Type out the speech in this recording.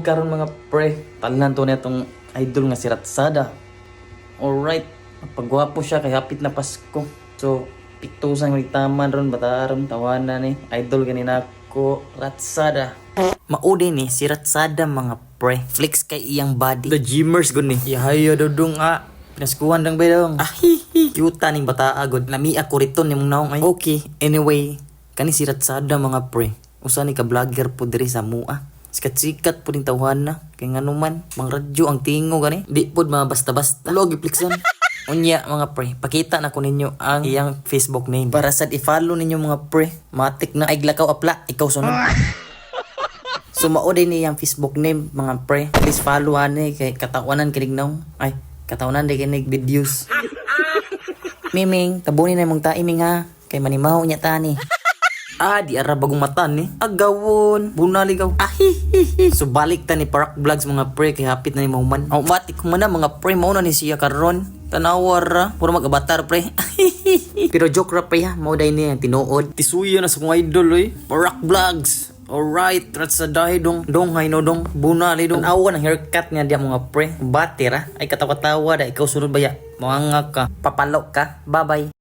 karon mga pre, tanan to na itong idol nga si Ratsada. Alright, pagwapo siya kay hapit na Pasko. So, piktusan ng taman ron, bataron, tawanan ni idol ganina ko, Ratsada. Maudi ni si Ratsada mga pre. Flex kay iyang body. The gymmers gud ni. Yahayo dudong Pinaskuhan dang bayong. Cute ning bata agod. Lami ako rito ni mong naong ay. Okay, anyway, kani si Ratsada mga pre. Usa ni ka vlogger po diri sa mua. Sikat-sikat po din tawanan kay nganuman mang radyo ang tingo gani. Di pod mga basta-basta. Logi flexon. Unya mga pre, pakita na ko ninyo ang iyang Facebook name. Para sad i-follow ninyo mga pre. Matik na ay glakaw apla, ikaw sunod. So mao din iyang Facebook name mga pre. Please follow ani kay katawanan kinig naw. Ay, katawanan di kinig videos. Miming, tabunin na mong taiming ha. Kay manimaw niya tani. Di ara bagong mata ni. Agawon, bunaligaw. So balik ta ni Parak Vlogs mga pre kay hapit na ni Mauman. Matik man na mga pre mao na ni siya karon. Tanawar ra, puro mag-avatar pre. Pero joke ra pre ha, mao day ni ang tinuod. Tisuya na sa mga idol oy. Parak Vlogs. Alright, Ratsada dong hay no dong bunali dong. Awa ng haircut niya diya mga pre. Batira ay katawa-tawa da ikaw sunod baya. Manganga ka, papalok ka. Bye-bye.